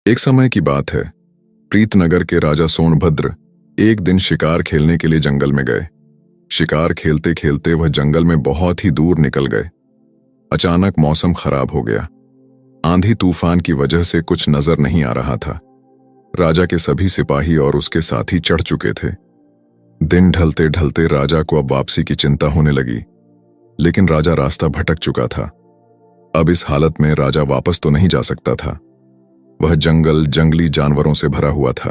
एक समय की बात है। प्रीतनगर के राजा सोनभद्र एक दिन शिकार खेलने के लिए जंगल में गए। शिकार खेलते खेलते वह जंगल में बहुत ही दूर निकल गए। अचानक मौसम खराब हो गया। आंधी तूफान की वजह से कुछ नजर नहीं आ रहा था। राजा के सभी सिपाही और उसके साथी चढ़ चुके थे। दिन ढलते ढलते राजा को अब वापसी की चिंता होने लगी, लेकिन राजा रास्ता भटक चुका था। अब इस हालत में राजा वापस तो नहीं जा सकता था। वह जंगल जंगली जानवरों से भरा हुआ था।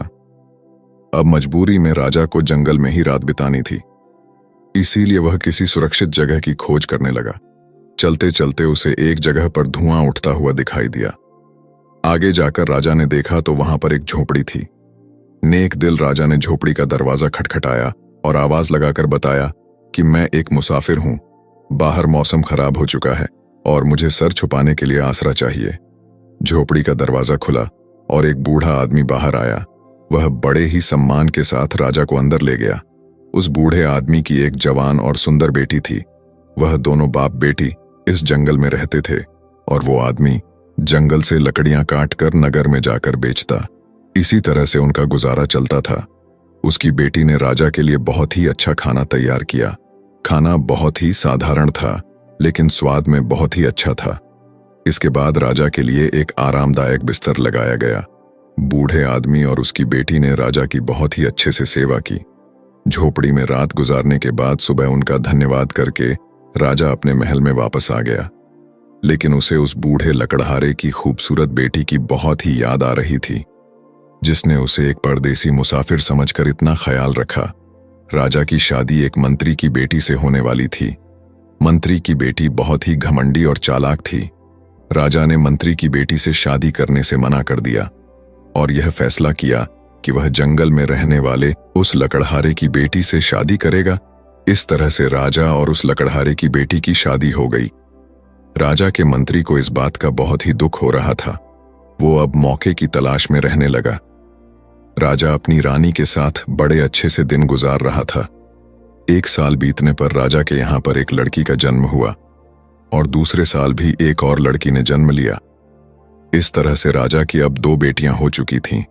अब मजबूरी में राजा को जंगल में ही रात बितानी थी। इसीलिए वह किसी सुरक्षित जगह की खोज करने लगा। चलते चलते उसे एक जगह पर धुआं उठता हुआ दिखाई दिया। आगे जाकर राजा ने देखा तो वहां पर एक झोपड़ी थी। नेक दिल राजा ने झोपड़ी का दरवाजा खटखटाया और आवाज लगाकर बताया कि मैं एक मुसाफिर हूं। बाहर मौसम खराब हो चुका है और मुझे सर छुपाने के लिए आसरा चाहिए। झोपड़ी का दरवाजा खुला और एक बूढ़ा आदमी बाहर आया। वह बड़े ही सम्मान के साथ राजा को अंदर ले गया। उस बूढ़े आदमी की एक जवान और सुंदर बेटी थी। वह दोनों बाप बेटी इस जंगल में रहते थे और वो आदमी जंगल से लकड़ियां काटकर नगर में जाकर बेचता। इसी तरह से उनका गुजारा चलता था। उसकी बेटी ने राजा के लिए बहुत ही अच्छा खाना तैयार किया। खाना बहुत ही साधारण था, लेकिन स्वाद में बहुत ही अच्छा था। इसके बाद राजा के लिए एक आरामदायक बिस्तर लगाया गया। बूढ़े आदमी और उसकी बेटी ने राजा की बहुत ही अच्छे से सेवा की। झोपड़ी में रात गुजारने के बाद सुबह उनका धन्यवाद करके राजा अपने महल में वापस आ गया। लेकिन उसे उस बूढ़े लकड़हारे की खूबसूरत बेटी की बहुत ही याद आ रही थी, जिसने उसे एक परदेसी मुसाफिर समझकर इतना ख्याल रखा। राजा की शादी एक मंत्री की बेटी से होने वाली थी। मंत्री की बेटी बहुत ही घमंडी और चालाक थी। राजा ने मंत्री की बेटी से शादी करने से मना कर दिया और यह फैसला किया कि वह जंगल में रहने वाले उस लकड़हारे की बेटी से शादी करेगा। इस तरह से राजा और उस लकड़हारे की बेटी की शादी हो गई। राजा के मंत्री को इस बात का बहुत ही दुख हो रहा था। वो अब मौके की तलाश में रहने लगा। राजा अपनी रानी के साथ बड़े अच्छे से दिन गुजार रहा था। एक साल बीतने पर राजा के यहाँ पर एक लड़की का जन्म हुआ और दूसरे साल भी एक और लड़की ने जन्म लिया। इस तरह से राजा की अब 2 बेटियां हो चुकी थीं।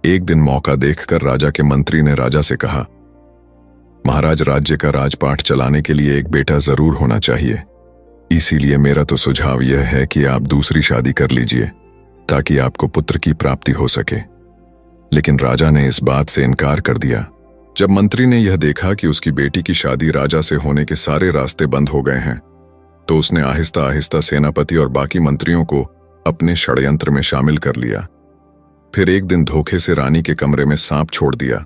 एक दिन मौका देखकर राजा के मंत्री ने राजा से कहा, महाराज, राज्य का राजपाट चलाने के लिए एक बेटा जरूर होना चाहिए। इसीलिए मेरा तो सुझाव यह है कि आप दूसरी शादी कर लीजिए ताकि आपको पुत्र की प्राप्ति हो सके। लेकिन राजा ने इस बात से इनकार कर दिया। जब मंत्री ने यह देखा कि उसकी बेटी की शादी राजा से होने के सारे रास्ते बंद हो गए हैं, तो उसने आहिस्ता आहिस्ता सेनापति और बाकी मंत्रियों को अपने षड्यंत्र में शामिल कर लिया। फिर एक दिन धोखे से रानी के कमरे में सांप छोड़ दिया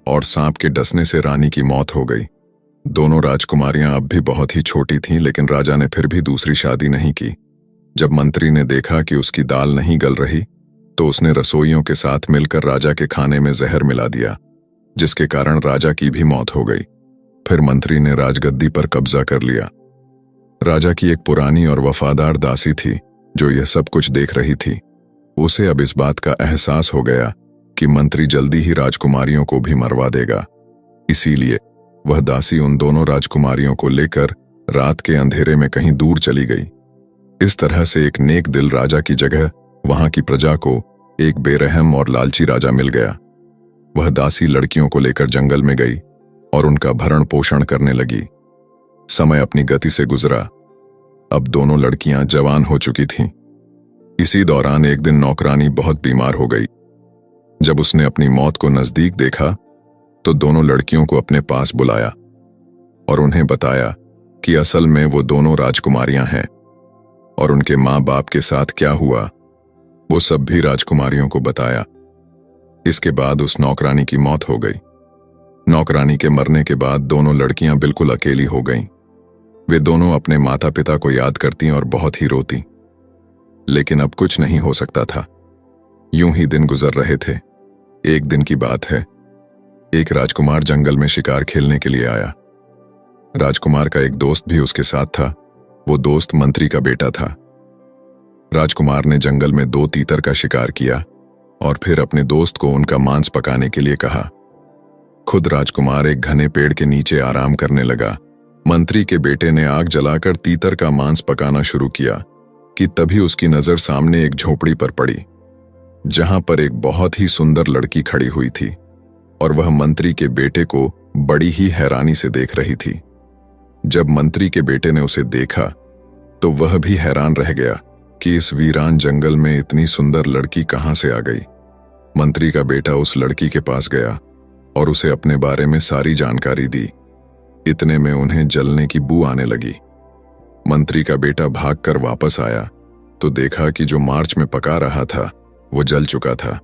और सांप के डसने से रानी की मौत हो गई। दोनों राजकुमारियां अब भी बहुत ही छोटी थीं, लेकिन राजा ने फिर भी दूसरी शादी नहीं की। जब मंत्री ने देखा कि उसकी दाल नहीं गल रही, तो उसने रसोइयों के साथ मिलकर राजा के खाने में जहर मिला दिया, जिसके कारण राजा की भी मौत हो गई। फिर मंत्री ने राजगद्दी पर कब्जा कर लिया। राजा की एक पुरानी और वफादार दासी थी जो यह सब कुछ देख रही थी। उसे अब इस बात का एहसास हो गया कि मंत्री जल्दी ही राजकुमारियों को भी मरवा देगा। इसीलिए वह दासी उन दोनों राजकुमारियों को लेकर रात के अंधेरे में कहीं दूर चली गई। इस तरह से एक नेक दिल राजा की जगह वहां की प्रजा को एक बेरहम और लालची राजा मिल गया। वह दासी लड़कियों को लेकर जंगल में गई और उनका भरण पोषण करने लगी। समय अपनी गति से गुजरा। अब दोनों लड़कियां जवान हो चुकी थीं। इसी दौरान एक दिन नौकरानी बहुत बीमार हो गई। जब उसने अपनी मौत को नजदीक देखा तो दोनों लड़कियों को अपने पास बुलाया और उन्हें बताया कि असल में वो दोनों राजकुमारियां हैं और उनके माँ बाप के साथ क्या हुआ वो सब भी राजकुमारियों को बताया। इसके बाद उस नौकरानी की मौत हो गई। नौकरानी के मरने के बाद दोनों लड़कियां बिल्कुल अकेली हो गईं। वे दोनों अपने माता पिता को याद करती और बहुत ही रोती। लेकिन अब कुछ नहीं हो सकता था। यूं ही दिन गुजर रहे थे। एक दिन की बात है, एक राजकुमार जंगल में शिकार खेलने के लिए आया। राजकुमार का एक दोस्त भी उसके साथ था। वो दोस्त मंत्री का बेटा था। राजकुमार ने जंगल में 2 तीतर का शिकार किया और फिर अपने दोस्त को उनका मांस पकाने के लिए कहा। खुद राजकुमार एक घने पेड़ के नीचे आराम करने लगा। मंत्री के बेटे ने आग जलाकर तीतर का मांस पकाना शुरू किया कि तभी उसकी नजर सामने एक झोपड़ी पर पड़ी। जहां पर एक बहुत ही सुंदर लड़की खड़ी हुई थी और वह मंत्री के बेटे को बड़ी ही हैरानी से देख रही थी। जब मंत्री के बेटे ने उसे देखा तो वह भी हैरान रह गया कि इस वीरान जंगल में इतनी सुंदर लड़की कहां से आ गई। मंत्री का बेटा उस लड़की के पास गया और उसे अपने बारे में सारी जानकारी दी। इतने में उन्हें जलने की बू आने लगी। मंत्री का बेटा भागकर वापस आया तो देखा कि जो मार्च में पका रहा था वो जल चुका था।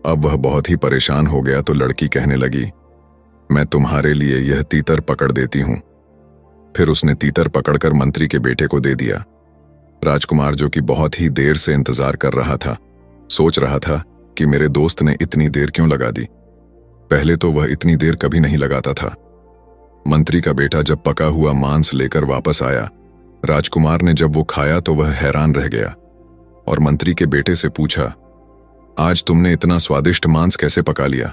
अब वह बहुत ही परेशान हो गया तो लड़की कहने लगी, मैं तुम्हारे लिए यह तीतर पकड़ देती हूं। फिर उसने तीतर पकड़कर मंत्री के बेटे को दे दिया। राजकुमार, जो कि बहुत ही देर से इंतजार कर रहा था, सोच रहा था कि मेरे दोस्त ने इतनी देर क्यों लगा दी। पहले तो वह इतनी देर कभी नहीं लगाता था। मंत्री का बेटा जब पका हुआ मांस लेकर वापस आया, राजकुमार ने जब वो खाया तो वह हैरान रह गया और मंत्री के बेटे से पूछा, आज तुमने इतना स्वादिष्ट मांस कैसे पका लिया?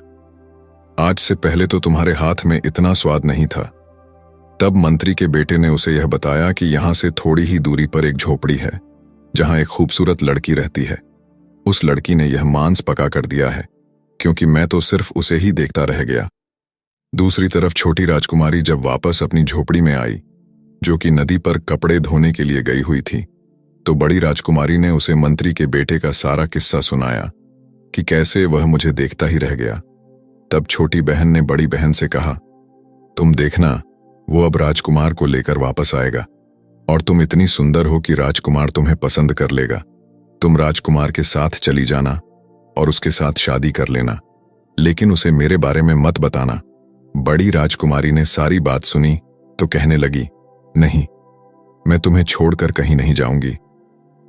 आज से पहले तो तुम्हारे हाथ में इतना स्वाद नहीं था। तब मंत्री के बेटे ने उसे यह बताया कि यहां से थोड़ी ही दूरी पर एक झोपड़ी है जहां एक खूबसूरत लड़की रहती है। उस लड़की ने यह मांस पका कर दिया है क्योंकि मैं तो सिर्फ उसे ही देखता रह गया। दूसरी तरफ छोटी राजकुमारी जब वापस अपनी झोपड़ी में आई, जो कि नदी पर कपड़े धोने के लिए गई हुई थी, तो बड़ी राजकुमारी ने उसे मंत्री के बेटे का सारा किस्सा सुनाया कि कैसे वह मुझे देखता ही रह गया। तब छोटी बहन ने बड़ी बहन से कहा, तुम देखना, वो अब राजकुमार को लेकर वापस आएगा और तुम इतनी सुंदर हो कि राजकुमार तुम्हें पसंद कर लेगा। तुम राजकुमार के साथ चली जाना और उसके साथ शादी कर लेना, लेकिन उसे मेरे बारे में मत बताना। बड़ी राजकुमारी ने सारी बात सुनी तो कहने लगी, नहीं, मैं तुम्हें छोड़कर कहीं नहीं जाऊंगी।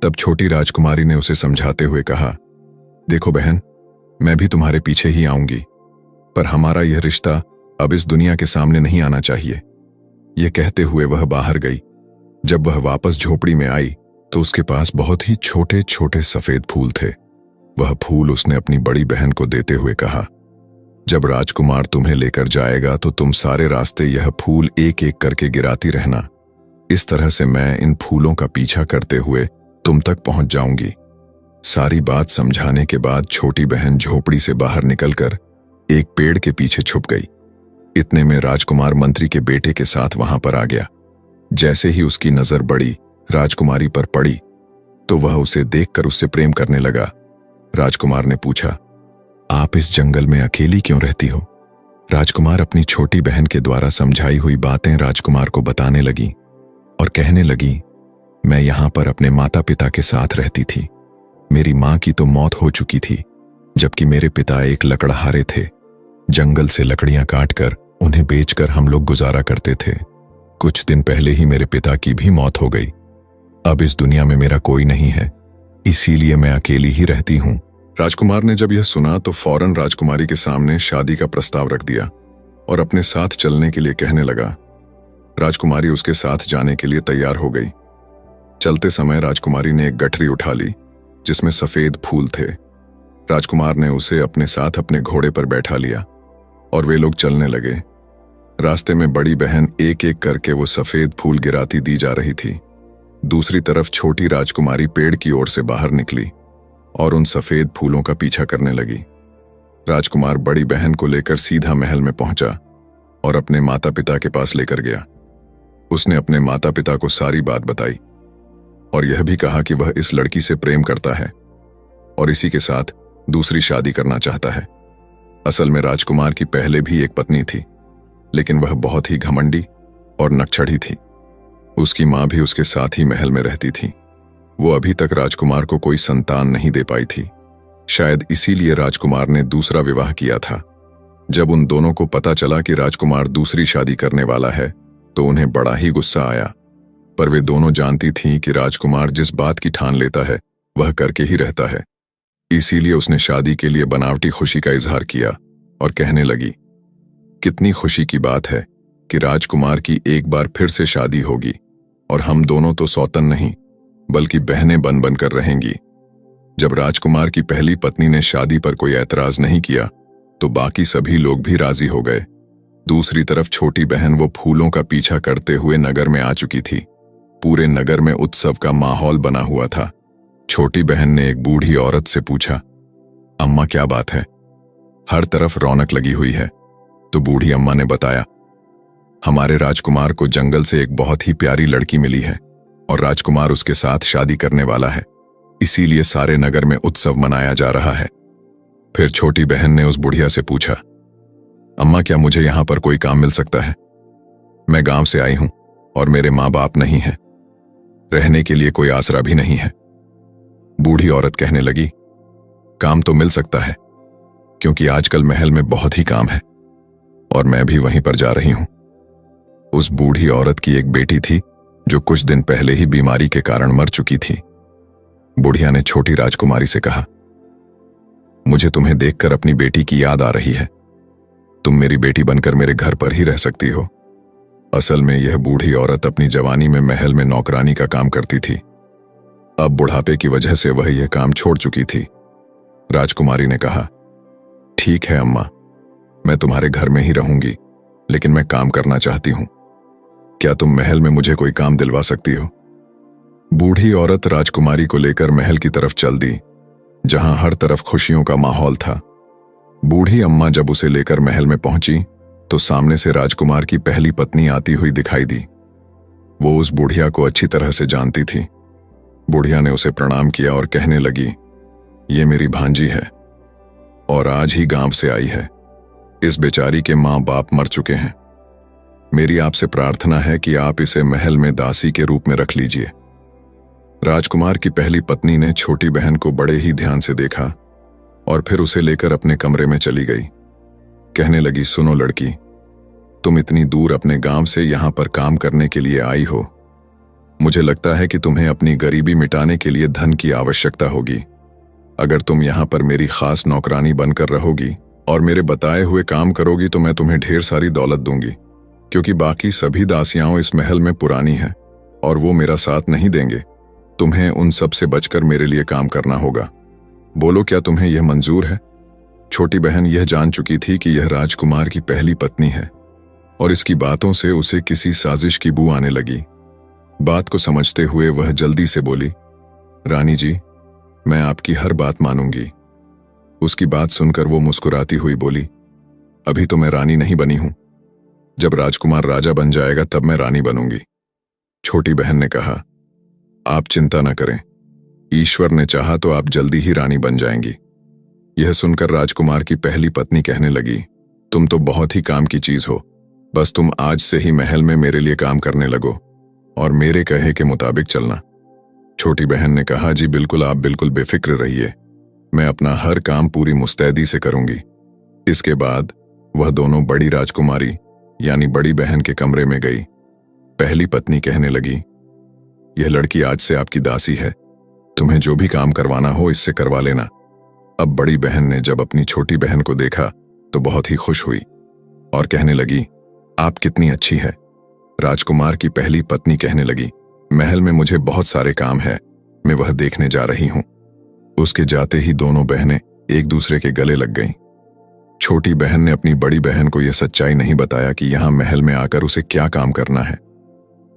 तब छोटी राजकुमारी ने उसे समझाते हुए कहा, देखो बहन, मैं भी तुम्हारे पीछे ही आऊंगी, पर हमारा यह रिश्ता अब इस दुनिया के सामने नहीं आना चाहिए। यह कहते हुए वह बाहर गई। जब वह वापस झोपड़ी में आई तो उसके पास बहुत ही छोटे छोटे सफेद फूल थे। वह फूल उसने अपनी बड़ी बहन को देते हुए कहा, जब राजकुमार तुम्हें लेकर जाएगा तो तुम सारे रास्ते यह फूल एक एक करके गिराती रहना। इस तरह से मैं इन फूलों का पीछा करते हुए तुम तक पहुंच जाऊंगी। सारी बात समझाने के बाद छोटी बहन झोपड़ी से बाहर निकलकर एक पेड़ के पीछे छुप गई। इतने में राजकुमार मंत्री के बेटे के साथ वहां पर आ गया। जैसे ही उसकी नजर बड़ी राजकुमारी पर पड़ी तो वह उसे देखकर उससे प्रेम करने लगा। राजकुमार ने पूछा, आप इस जंगल में अकेली क्यों रहती हो? राजकुमार अपनी छोटी बहन के द्वारा समझाई हुई बातें राजकुमार को बताने लगी और कहने लगी, मैं यहां पर अपने माता पिता के साथ रहती थी। मेरी मां की तो मौत हो चुकी थी, जबकि मेरे पिता एक लकड़हारे थे। जंगल से लकड़ियां काटकर उन्हें बेचकर हम लोग गुजारा करते थे। कुछ दिन पहले ही मेरे पिता की भी मौत हो गई। अब इस दुनिया में मेरा कोई नहीं है, इसीलिए मैं अकेली ही रहती हूं। राजकुमार ने जब यह सुना तो फौरन राजकुमारी के सामने शादी का प्रस्ताव रख दिया और अपने साथ चलने के लिए कहने लगा। राजकुमारी उसके साथ जाने के लिए तैयार हो गई। चलते समय राजकुमारी ने एक गठरी उठा ली जिसमें सफेद फूल थे। राजकुमार ने उसे अपने साथ अपने घोड़े पर बैठा लिया और वे लोग चलने लगे। रास्ते में बड़ी बहन एक एक करके वो सफेद फूल गिराती दी जा रही थी। दूसरी तरफ छोटी राजकुमारी पेड़ की ओर से बाहर निकली और उन सफेद फूलों का पीछा करने लगी। राजकुमार बड़ी बहन को लेकर सीधा महल में पहुंचा और अपने माता पिता के पास लेकर गया। उसने अपने माता पिता को सारी बात बताई और यह भी कहा कि वह इस लड़की से प्रेम करता है और इसी के साथ दूसरी शादी करना चाहता है। असल में राजकुमार की पहले भी एक पत्नी थी, लेकिन वह बहुत ही घमंडी और नकचढ़ी थी। उसकी मां भी उसके साथ ही महल में रहती थी। वो अभी तक राजकुमार को कोई संतान नहीं दे पाई थी। शायद इसीलिए राजकुमार ने दूसरा विवाह किया था। जब उन दोनों को पता चला कि राजकुमार दूसरी शादी करने वाला है तो उन्हें बड़ा ही गुस्सा आया, पर वे दोनों जानती थीं कि राजकुमार जिस बात की ठान लेता है वह करके ही रहता है। इसीलिए उसने शादी के लिए बनावटी खुशी का इजहार किया और कहने लगी, कितनी खुशी की बात है कि राजकुमार की एक बार फिर से शादी होगी और हम दोनों तो सौतन नहीं बल्कि बहनें बन बनकर रहेंगी। जब राजकुमार की पहली पत्नी ने शादी पर कोई ऐतराज नहीं किया तो बाकी सभी लोग भी राजी हो गए। दूसरी तरफ छोटी बहन वो फूलों का पीछा करते हुए नगर में आ चुकी थी। पूरे नगर में उत्सव का माहौल बना हुआ था। छोटी बहन ने एक बूढ़ी औरत से पूछा, अम्मा क्या बात है, हर तरफ रौनक लगी हुई है। तो बूढ़ी अम्मा ने बताया, हमारे राजकुमार को जंगल से एक बहुत ही प्यारी लड़की मिली है और राजकुमार उसके साथ शादी करने वाला है, इसीलिए सारे नगर में उत्सव मनाया जा रहा है। फिर छोटी बहन ने उस बुढ़िया से पूछा, अम्मा क्या मुझे यहां पर कोई काम मिल सकता है? मैं गांव से आई हूं और मेरे माँ बाप नहीं हैं, रहने के लिए कोई आसरा भी नहीं है। बूढ़ी औरत कहने लगी, काम तो मिल सकता है, क्योंकि आजकल महल में बहुत ही काम है और मैं भी वहीं पर जा रही हूं। उस बूढ़ी औरत की एक बेटी थी जो कुछ दिन पहले ही बीमारी के कारण मर चुकी थी। बुढ़िया ने छोटी राजकुमारी से कहा, मुझे तुम्हें देखकर अपनी बेटी की याद आ रही है, तुम मेरी बेटी बनकर मेरे घर पर ही रह सकती हो। असल में यह बूढ़ी औरत अपनी जवानी में महल में नौकरानी का काम करती थी। अब बुढ़ापे की वजह से वह यह काम छोड़ चुकी थी। राजकुमारी ने कहा, ठीक है अम्मा, मैं तुम्हारे घर में ही रहूंगी, लेकिन मैं काम करना चाहती हूं। क्या तुम महल में मुझे कोई काम दिलवा सकती हो? बूढ़ी औरत राजकुमारी को लेकर महल की तरफ चल दी, जहां हर तरफ खुशियों का माहौल था। बूढ़ी अम्मा जब उसे लेकर महल में पहुंची तो सामने से राजकुमार की पहली पत्नी आती हुई दिखाई दी। वो उस बुढ़िया को अच्छी तरह से जानती थी। बुढ़िया ने उसे प्रणाम किया और कहने लगी, ये मेरी भांजी है और आज ही गांव से आई है। इस बेचारी के माँ बाप मर चुके हैं। मेरी आपसे प्रार्थना है कि आप इसे महल में दासी के रूप में रख लीजिए। राजकुमार की पहली पत्नी ने छोटी बहन को बड़े ही ध्यान से देखा और फिर उसे लेकर अपने कमरे में चली गई। कहने लगी, सुनो लड़की, तुम इतनी दूर अपने गांव से यहां पर काम करने के लिए आई हो। मुझे लगता है कि तुम्हें अपनी गरीबी मिटाने के लिए धन की आवश्यकता होगी। अगर तुम यहां पर मेरी खास नौकरानी बनकर रहोगी और मेरे बताए हुए काम करोगी तो मैं तुम्हें ढेर सारी दौलत दूंगी, क्योंकि बाकी सभी दासियां इस महल में पुरानी हैं और वो मेरा साथ नहीं देंगे। तुम्हें उन सब से बचकर मेरे लिए काम करना होगा। बोलो, क्या तुम्हें यह मंजूर है? छोटी बहन यह जान चुकी थी कि यह राजकुमार की पहली पत्नी है और इसकी बातों से उसे किसी साजिश की बू आने लगी। बात को समझते हुए वह जल्दी से बोली, रानी जी, मैं आपकी हर बात मानूंगी। उसकी बात सुनकर वो मुस्कुराती हुई बोली, अभी तो मैं रानी नहीं बनी हूं, जब राजकुमार राजा बन जाएगा तब मैं रानी बनूंगी। छोटी बहन ने कहा, आप चिंता न करें, ईश्वर ने चाहा तो आप जल्दी ही रानी बन जाएंगी। यह सुनकर राजकुमार की पहली पत्नी कहने लगी, तुम तो बहुत ही काम की चीज हो, बस तुम आज से ही महल में मेरे लिए काम करने लगो और मेरे कहे के मुताबिक चलना। छोटी बहन ने कहा, जी बिल्कुल, आप बिल्कुल बेफिक्र रहिए, मैं अपना हर काम पूरी मुस्तैदी से करूंगी। इसके बाद वह दोनों बड़ी राजकुमारी यानी बड़ी बहन के कमरे में गई। पहली पत्नी कहने लगी, यह लड़की आज से आपकी दासी है, तुम्हें जो भी काम करवाना हो इससे करवा लेना। अब बड़ी बहन ने जब अपनी छोटी बहन को देखा तो बहुत ही खुश हुई और कहने लगी, आप कितनी अच्छी है। राजकुमार की पहली पत्नी कहने लगी, महल में मुझे बहुत सारे काम है, मैं वह देखने जा रही हूं। उसके जाते ही दोनों बहनें एक दूसरे के गले लग गईं। छोटी बहन ने अपनी बड़ी बहन को यह सच्चाई नहीं बताया कि यहां महल में आकर उसे क्या काम करना है।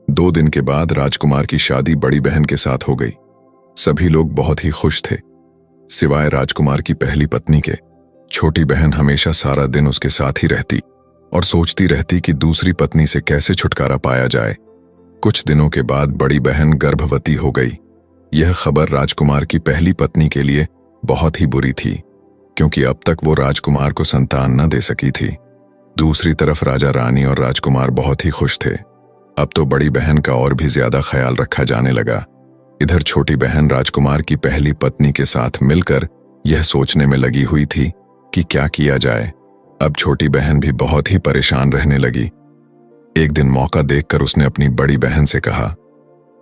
2 दिन के बाद राजकुमार की शादी बड़ी बहन के साथ हो गई। सभी लोग बहुत ही खुश थे, सिवाय राजकुमार की पहली पत्नी के। छोटी बहन हमेशा सारा दिन उसके साथ ही रहती और सोचती रहती कि दूसरी पत्नी से कैसे छुटकारा पाया जाए। कुछ दिनों के बाद बड़ी बहन गर्भवती हो गई। यह खबर राजकुमार की पहली पत्नी के लिए बहुत ही बुरी थी, क्योंकि अब तक वो राजकुमार को संतान न दे सकी थी। दूसरी तरफ राजा रानी और राजकुमार बहुत ही खुश थे। अब तो बड़ी बहन का और भी ज्यादा ख्याल रखा जाने लगा। इधर छोटी बहन राजकुमार की पहली पत्नी के साथ मिलकर यह सोचने में लगी हुई थी कि क्या किया जाए। अब छोटी बहन भी बहुत ही परेशान रहने लगी। एक दिन मौका देखकर उसने अपनी बड़ी बहन से कहा,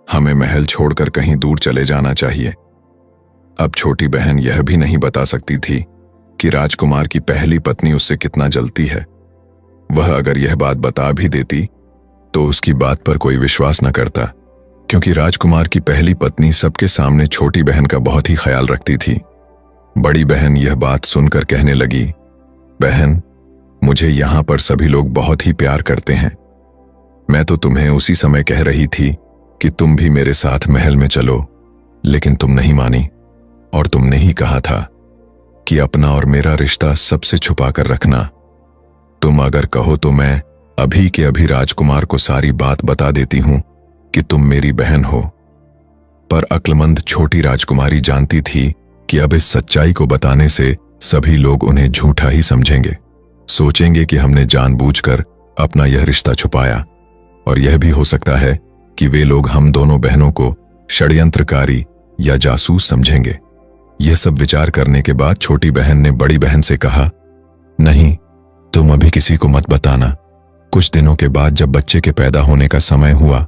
हमें महल छोड़कर कहीं दूर चले जाना चाहिए। अब छोटी बहन यह भी नहीं बता सकती थी कि राजकुमार की पहली पत्नी उससे कितना जलती है। वह अगर यह बात बता भी देती तो उसकी बात पर कोई विश्वास न करता, क्योंकि राजकुमार की पहली पत्नी सबके सामने छोटी बहन का बहुत ही ख्याल रखती थी। बड़ी बहन यह बात सुनकर कहने लगी, बहन, मुझे यहां पर सभी लोग बहुत ही प्यार करते हैं। मैं तो तुम्हें उसी समय कह रही थी कि तुम भी मेरे साथ महल में चलो, लेकिन तुम नहीं मानी और तुमने ही कहा था कि अपना और मेरा रिश्ता सबसे छुपा कर रखना। तुम अगर कहो तो मैं अभी के अभी राजकुमार को सारी बात बता देती हूं कि तुम मेरी बहन हो। पर अक्लमंद छोटी राजकुमारी जानती थी कि अब इस सच्चाई को बताने से सभी लोग उन्हें झूठा ही समझेंगे, सोचेंगे कि हमने जानबूझकर अपना यह रिश्ता छुपाया, और यह भी हो सकता है कि वे लोग हम दोनों बहनों को षड्यंत्रकारी या जासूस समझेंगे। यह सब विचार करने के बाद छोटी बहन ने बड़ी बहन से कहा, नहीं, तुम अभी किसी को मत बताना। कुछ दिनों के बाद जब बच्चे के पैदा होने का समय हुआ,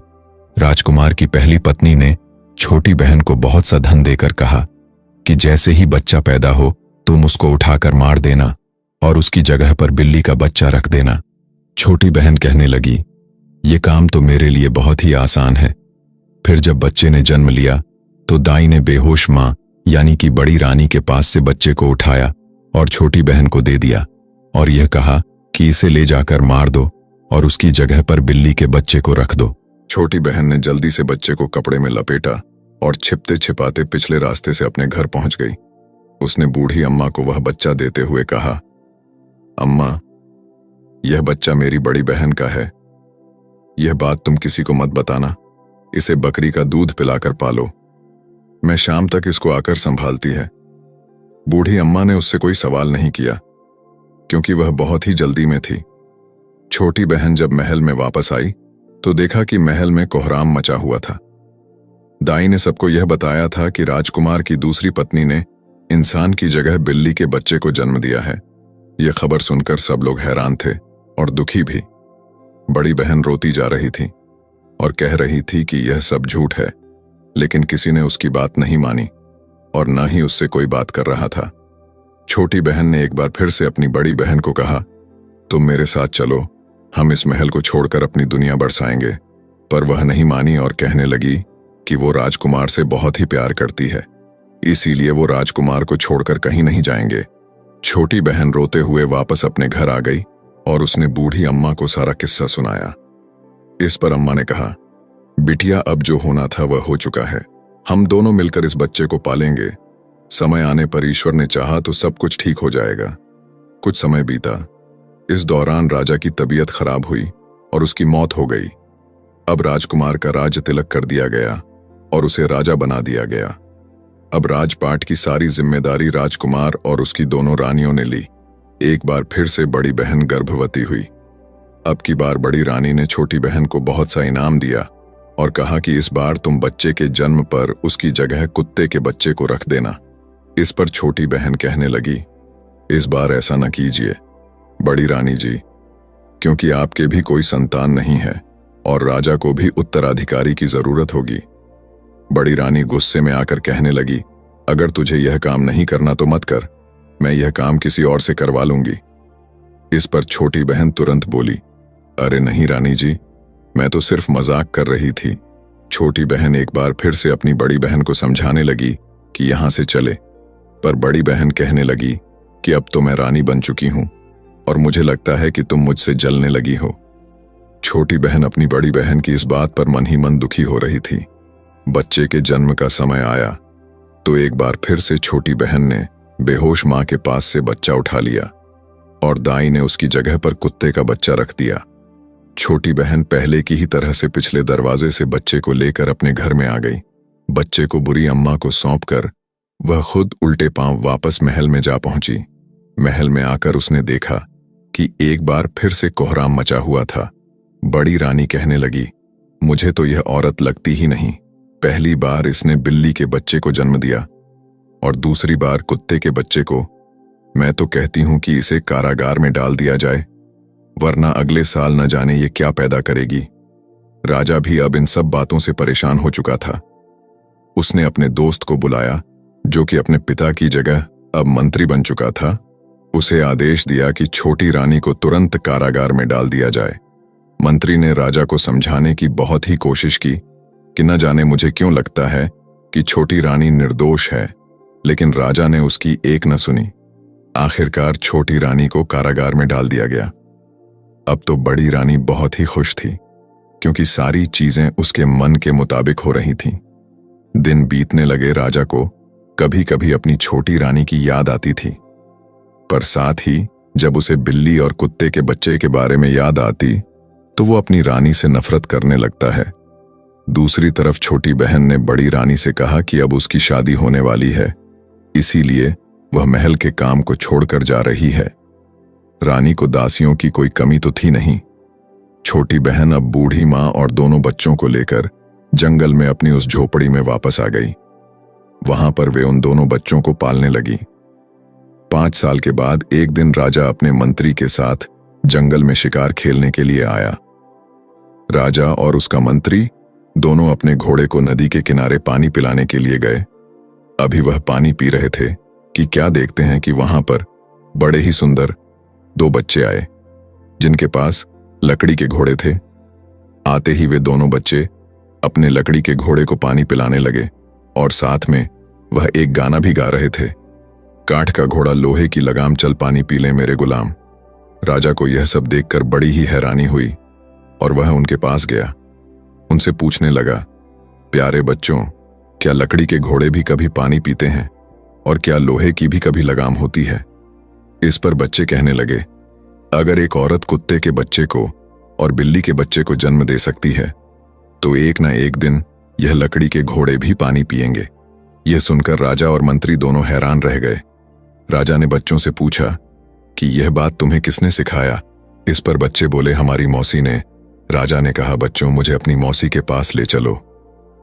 राजकुमार की पहली पत्नी ने छोटी बहन को बहुत सा धन देकर कहा कि जैसे ही बच्चा पैदा हो तुम उसको उठाकर मार देना और उसकी जगह पर बिल्ली का बच्चा रख देना। छोटी बहन कहने लगी, ये काम तो मेरे लिए बहुत ही आसान है। फिर जब बच्चे ने जन्म लिया तो दाई ने बेहोश मां यानी कि बड़ी रानी के पास से बच्चे को उठाया और छोटी बहन को दे दिया और यह कहा कि इसे ले जाकर मार दो और उसकी जगह पर बिल्ली के बच्चे को रख दो। छोटी बहन ने जल्दी से बच्चे को कपड़े में लपेटा और छिपते छिपाते पिछले रास्ते से अपने घर पहुंच गई। उसने बूढ़ी अम्मा को वह बच्चा देते हुए कहा, अम्मा, यह बच्चा मेरी बड़ी बहन का है। यह बात तुम किसी को मत बताना। इसे बकरी का दूध पिलाकर पालो। मैं शाम तक इसको आकर संभालती है। बूढ़ी अम्मा ने उससे कोई सवाल नहीं किया क्योंकि वह बहुत ही जल्दी में थी। छोटी बहन जब महल में वापस आई तो देखा कि महल में कोहराम मचा हुआ था। दाई ने सबको यह बताया था कि राजकुमार की दूसरी पत्नी ने इंसान की जगह बिल्ली के बच्चे को जन्म दिया है। यह खबर सुनकर सब लोग हैरान थे और दुखी भी। बड़ी बहन रोती जा रही थी और कह रही थी कि यह सब झूठ है, लेकिन किसी ने उसकी बात नहीं मानी और न ही उससे कोई बात कर रहा था। छोटी बहन ने एक बार फिर से अपनी बड़ी बहन को कहा, तुम मेरे साथ चलो, हम इस महल को छोड़कर अपनी दुनिया बरसाएंगे। पर वह नहीं मानी और कहने लगी कि वो राजकुमार से बहुत ही प्यार करती है, इसीलिए वो राजकुमार को छोड़कर कहीं नहीं जाएंगे। छोटी बहन रोते हुए वापस अपने घर आ गई और उसने बूढ़ी अम्मा को सारा किस्सा सुनाया। इस पर अम्मा ने कहा, बिटिया, अब जो होना था वह हो चुका है। हम दोनों मिलकर इस बच्चे को पालेंगे। समय आने पर ईश्वर ने चाहा तो सब कुछ ठीक हो जाएगा। कुछ समय बीता। इस दौरान राजा की तबीयत खराब हुई और उसकी मौत हो गई। अब राजकुमार का राज तिलक कर दिया गया और उसे राजा बना दिया गया। अब राजपाट की सारी जिम्मेदारी राजकुमार और उसकी दोनों रानियों ने ली। एक बार फिर से बड़ी बहन गर्भवती हुई। अब की बार बड़ी रानी ने छोटी बहन को बहुत सा इनाम दिया और कहा कि इस बार तुम बच्चे के जन्म पर उसकी जगह कुत्ते के बच्चे को रख देना। इस पर छोटी बहन कहने लगी, इस बार ऐसा न कीजिए बड़ी रानी जी, क्योंकि आपके भी कोई संतान नहीं है और राजा को भी उत्तराधिकारी की जरूरत होगी। बड़ी रानी गुस्से में आकर कहने लगी, अगर तुझे यह काम नहीं करना तो मत कर, मैं यह काम किसी और से करवा लूंगी। इस पर छोटी बहन तुरंत बोली, अरे नहीं रानी जी, मैं तो सिर्फ मजाक कर रही थी। छोटी बहन एक बार फिर से अपनी बड़ी बहन को समझाने लगी कि यहां से चले, पर बड़ी बहन कहने लगी कि अब तो मैं रानी बन चुकी हूं और मुझे लगता है कि तुम मुझसे जलने लगी हो। छोटी बहन अपनी बड़ी बहन की इस बात पर मन ही मन दुखी हो रही थी। बच्चे के जन्म का समय आया तो एक बार फिर से छोटी बहन ने बेहोश मां के पास से बच्चा उठा लिया और दाई ने उसकी जगह पर कुत्ते का बच्चा रख दिया। छोटी बहन पहले की ही तरह से पिछले दरवाजे से बच्चे को लेकर अपने घर में आ गई। बच्चे को बुरी अम्मा को सौंपकर वह खुद उल्टे पांव वापस महल में जा पहुंची। महल में आकर उसने देखा कि एक बार फिर से कोहराम मचा हुआ था। बड़ी रानी कहने लगी, मुझे तो यह औरत लगती ही नहीं। पहली बार इसने बिल्ली के बच्चे को जन्म दिया और दूसरी बार कुत्ते के बच्चे को। मैं तो कहती हूं कि इसे कारागार में डाल दिया जाए, वरना अगले साल न जाने ये क्या पैदा करेगी। राजा भी अब इन सब बातों से परेशान हो चुका था। उसने अपने दोस्त को बुलाया, जो कि अपने पिता की जगह अब मंत्री बन चुका था। उसे आदेश दिया कि छोटी रानी को तुरंत कारागार में डाल दिया जाए। मंत्री ने राजा को समझाने की बहुत ही कोशिश की कि न जाने मुझे क्यों लगता है कि छोटी रानी निर्दोष है, लेकिन राजा ने उसकी एक न सुनी। आखिरकार छोटी रानी को कारागार में डाल दिया गया। अब तो बड़ी रानी बहुत ही खुश थी क्योंकि सारी चीजें उसके मन के मुताबिक हो रही थीं। दिन बीतने लगे। राजा को कभी कभी अपनी छोटी रानी की याद आती थी। पर साथ ही जब उसे बिल्ली और कुत्ते के बच्चे के बारे में याद आती तो वो अपनी रानी से नफरत करने लगता है। दूसरी तरफ छोटी बहन ने बड़ी रानी से कहा कि अब उसकी शादी होने वाली है, इसीलिए वह महल के काम को छोड़कर जा रही है। रानी को दासियों की कोई कमी तो थी नहीं। छोटी बहन अब बूढ़ी माँ और दोनों बच्चों को लेकर जंगल में अपनी उस झोपड़ी में वापस आ गई। वहां पर वे उन दोनों बच्चों को पालने लगी। 5 साल के बाद एक दिन राजा अपने मंत्री के साथ जंगल में शिकार खेलने के लिए आया। राजा और उसका मंत्री दोनों अपने घोड़े को नदी के किनारे पानी पिलाने के लिए गए। अभी वह पानी पी रहे थे कि क्या देखते हैं कि वहां पर बड़े ही सुंदर 2 बच्चे आए जिनके पास लकड़ी के घोड़े थे। आते ही वे दोनों बच्चे अपने लकड़ी के घोड़े को पानी पिलाने लगे और साथ में वह एक गाना भी गा रहे थे, काठ का घोड़ा लोहे की लगाम, चल पानी पी ले मेरे गुलाम। राजा को यह सब देखकर बड़ी ही हैरानी हुई और वह उनके पास गया। उनसे पूछने लगा, प्यारे बच्चों, क्या लकड़ी के घोड़े भी कभी पानी पीते हैं और क्या लोहे की भी कभी लगाम होती है? इस पर बच्चे कहने लगे, अगर एक औरत कुत्ते के बच्चे को और बिल्ली के बच्चे को जन्म दे सकती है तो एक ना एक दिन यह लकड़ी के घोड़े भी पानी पिएंगे। यह सुनकर राजा और मंत्री दोनों हैरान रह गए। राजा ने बच्चों से पूछा कि यह बात तुम्हें किसने सिखाया? इस पर बच्चे बोले, हमारी मौसी ने। राजा ने कहा, बच्चों, मुझे अपनी मौसी के पास ले चलो।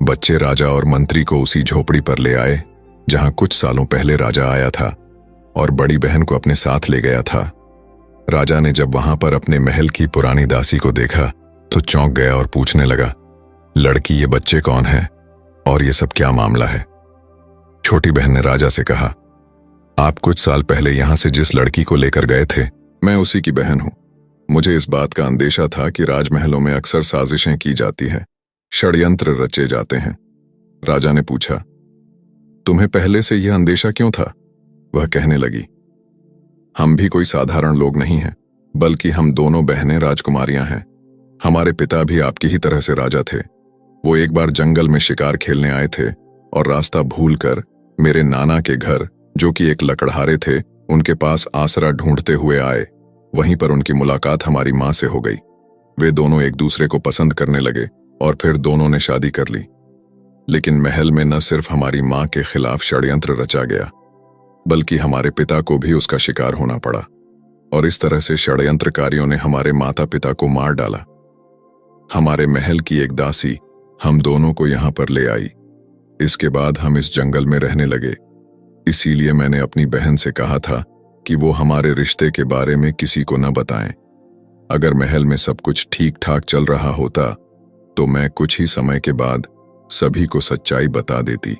बच्चे राजा और मंत्री को उसी झोपड़ी पर ले आए जहां कुछ सालों पहले राजा आया था और बड़ी बहन को अपने साथ ले गया था। राजा ने जब वहां पर अपने महल की पुरानी दासी को देखा तो चौंक गया और पूछने लगा, लड़की, ये बच्चे कौन हैं और ये सब क्या मामला है? छोटी बहन ने राजा से कहा, आप कुछ साल पहले यहां से जिस लड़की को लेकर गए थे, मैं उसी की बहन हूं। मुझे इस बात का अंदेशा था कि राजमहलों में अक्सर साजिशें की जाती हैं, षड्यंत्र रचे जाते हैं। राजा ने पूछा, तुम्हें पहले से यह अंदेशा क्यों था? वह कहने लगी, हम भी कोई साधारण लोग नहीं हैं, बल्कि हम दोनों बहनें राजकुमारियां हैं। हमारे पिता भी आपकी ही तरह से राजा थे। वो एक बार जंगल में शिकार खेलने आए थे और रास्ता भूलकर मेरे नाना के घर, जो कि एक लकड़हारे थे, उनके पास आसरा ढूंढते हुए आए। वहीं पर उनकी मुलाकात हमारी माँ से हो गई। वे दोनों एक दूसरे को पसंद करने लगे और फिर दोनों ने शादी कर ली। लेकिन महल में न सिर्फ हमारी माँ के खिलाफ षड्यंत्र रचा गया, बल्कि हमारे पिता को भी उसका शिकार होना पड़ा और इस तरह से षड्यंत्रकारियों ने हमारे माता पिता को मार डाला। हमारे महल की एक दासी हम दोनों को यहाँ पर ले आई। इसके बाद हम इस जंगल में रहने लगे। इसीलिए मैंने अपनी बहन से कहा था कि वो हमारे रिश्ते के बारे में किसी को न बताएं। अगर महल में सब कुछ ठीक ठाक चल रहा होता तो मैं कुछ ही समय के बाद सभी को सच्चाई बता देती।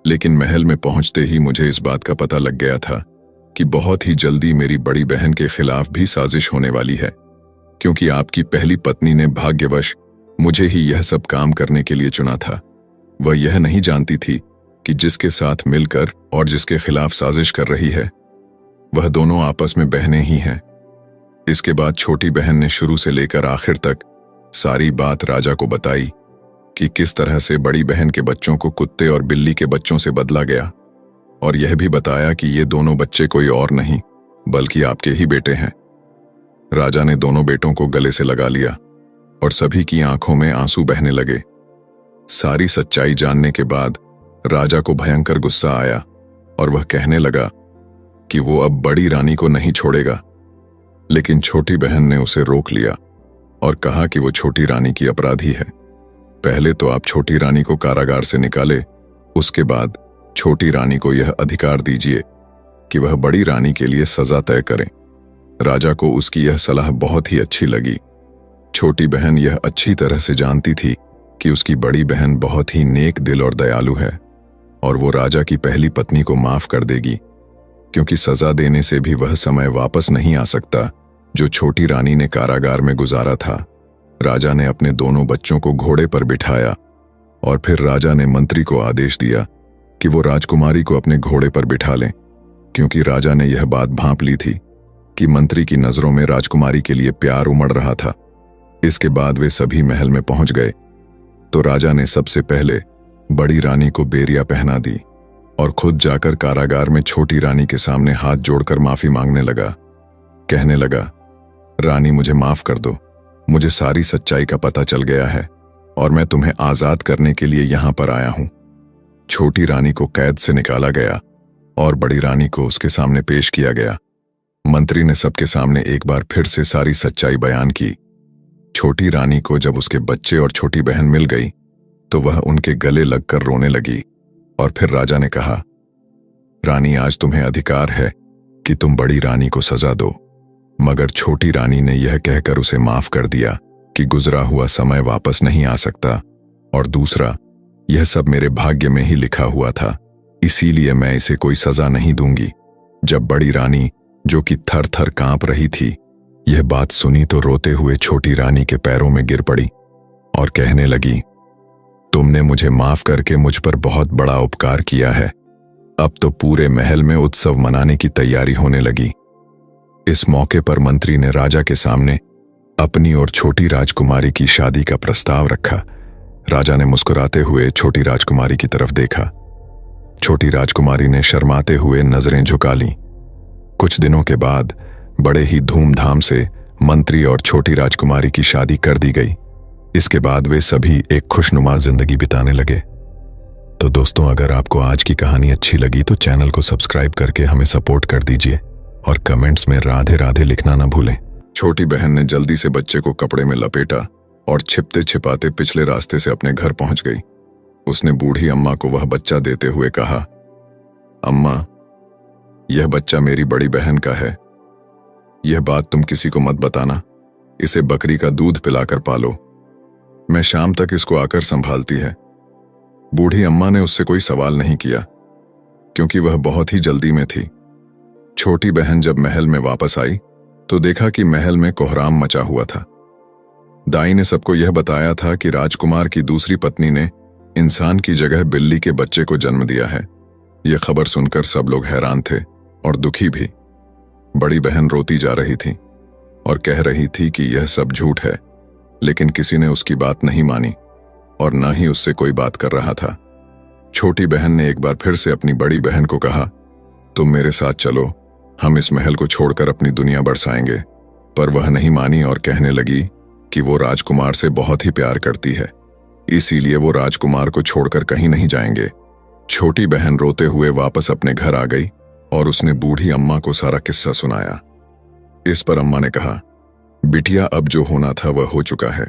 लेकिन महल में पहुंचते ही मुझे इस बात का पता लग गया था कि बहुत ही जल्दी मेरी बड़ी बहन के खिलाफ भी साजिश होने वाली है, क्योंकि आपकी पहली पत्नी ने भाग्यवश मुझे ही यह सब काम करने के लिए चुना था। वह यह नहीं जानती थी कि जिसके साथ मिलकर और जिसके खिलाफ साजिश कर रही है वह दोनों आपस में बहनें ही हैं। इसके बाद छोटी बहन ने शुरू से लेकर आखिर तक सारी बात राजा को बताई कि किस तरह से बड़ी बहन के बच्चों को कुत्ते और बिल्ली के बच्चों से बदला गया, और यह भी बताया कि ये दोनों बच्चे कोई और नहीं बल्कि आपके ही बेटे हैं। राजा ने दोनों बेटों को गले से लगा लिया और सभी की आंखों में आंसू बहने लगे। सारी सच्चाई जानने के बाद राजा को भयंकर गुस्सा आया और वह कहने लगा कि वो अब बड़ी रानी को नहीं छोड़ेगा। लेकिन छोटी बहन ने उसे रोक लिया और कहा कि वो छोटी रानी की अपराधी है। पहले तो आप छोटी रानी को कारागार से निकाले, उसके बाद छोटी रानी को यह अधिकार दीजिए कि वह बड़ी रानी के लिए सजा तय करें। राजा को उसकी यह सलाह बहुत ही अच्छी लगी। छोटी बहन यह अच्छी तरह से जानती थी कि उसकी बड़ी बहन बहुत ही नेक दिल और दयालु है और वो राजा की पहली पत्नी को माफ कर देगी, क्योंकि सजा देने से भी वह समय वापस नहीं आ सकता जो छोटी रानी ने कारागार में गुजारा था। राजा ने अपने दोनों बच्चों को घोड़े पर बिठाया और फिर राजा ने मंत्री को आदेश दिया कि वो राजकुमारी को अपने घोड़े पर बिठा लें, क्योंकि राजा ने यह बात भांप ली थी कि मंत्री की नजरों में राजकुमारी के लिए प्यार उमड़ रहा था। इसके बाद वे सभी महल में पहुंच गए तो राजा ने सबसे पहले बड़ी रानी को बेरिया पहना दी और खुद जाकर कारागार में छोटी रानी के सामने हाथ जोड़कर माफी मांगने लगा। कहने लगा, रानी मुझे माफ कर दो, मुझे सारी सच्चाई का पता चल गया है और मैं तुम्हें आजाद करने के लिए यहां पर आया हूं। छोटी रानी को कैद से निकाला गया और बड़ी रानी को उसके सामने पेश किया गया। मंत्री ने सबके सामने एक बार फिर से सारी सच्चाई बयान की। छोटी रानी को जब उसके बच्चे और छोटी बहन मिल गई तो वह उनके गले लगकर रोने लगी और फिर राजा ने कहा, रानी आज तुम्हें अधिकार है कि तुम बड़ी रानी को सजा दो। मगर छोटी रानी ने यह कहकर उसे माफ कर दिया कि गुजरा हुआ समय वापस नहीं आ सकता और दूसरा, यह सब मेरे भाग्य में ही लिखा हुआ था, इसीलिए मैं इसे कोई सजा नहीं दूंगी। जब बड़ी रानी, जो कि थर थर कांप रही थी, यह बात सुनी तो रोते हुए छोटी रानी के पैरों में गिर पड़ी और कहने लगी, तुमने मुझे माफ करके मुझ पर बहुत बड़ा उपकार किया है। अब तो पूरे महल में उत्सव मनाने की तैयारी होने लगी। इस मौके पर मंत्री ने राजा के सामने अपनी और छोटी राजकुमारी की शादी का प्रस्ताव रखा। राजा ने मुस्कुराते हुए छोटी राजकुमारी की तरफ देखा। छोटी राजकुमारी ने शर्माते हुए नजरें झुका लीं। कुछ दिनों के बाद बड़े ही धूमधाम से मंत्री और छोटी राजकुमारी की शादी कर दी गई। इसके बाद वे सभी एक खुशनुमा जिंदगी बिताने लगे। तो दोस्तों, अगर आपको आज की कहानी अच्छी लगी तो चैनल को सब्सक्राइब करके हमें सपोर्ट कर दीजिए और कमेंट्स में राधे राधे लिखना ना भूलें। छोटी बहन ने जल्दी से बच्चे को कपड़े में लपेटा और छिपते छिपाते पिछले रास्ते से अपने घर पहुंच गई। उसने बूढ़ी अम्मा को वह बच्चा देते हुए कहा, अम्मा, यह बच्चा मेरी बड़ी बहन का है। यह बात तुम किसी को मत बताना। इसे बकरी का दूध पिलाकर पालो। मैं शाम तक इसको आकर संभालती है। बूढ़ी अम्मा ने उससे कोई सवाल नहीं किया क्योंकि वह बहुत ही जल्दी में थी। छोटी बहन जब महल में वापस आई तो देखा कि महल में कोहराम मचा हुआ था। दाई ने सबको यह बताया था कि राजकुमार की दूसरी पत्नी ने इंसान की जगह बिल्ली के बच्चे को जन्म दिया है। यह खबर सुनकर सब लोग हैरान थे और दुखी भी। बड़ी बहन रोती जा रही थी और कह रही थी कि यह सब झूठ है, लेकिन किसी ने उसकी बात नहीं मानी और न ही उससे कोई बात कर रहा था। छोटी बहन ने एक बार फिर से अपनी बड़ी बहन को कहा, तुम मेरे साथ चलो, हम इस महल को छोड़कर अपनी दुनिया बरसाएंगे। पर वह नहीं मानी और कहने लगी कि वो राजकुमार से बहुत ही प्यार करती है, इसीलिए वो राजकुमार को छोड़कर कहीं नहीं जाएंगे। छोटी बहन रोते हुए वापस अपने घर आ गई और उसने बूढ़ी अम्मा को सारा किस्सा सुनाया। इस पर अम्मा ने कहा, बिटिया, अब जो होना था वह हो चुका है।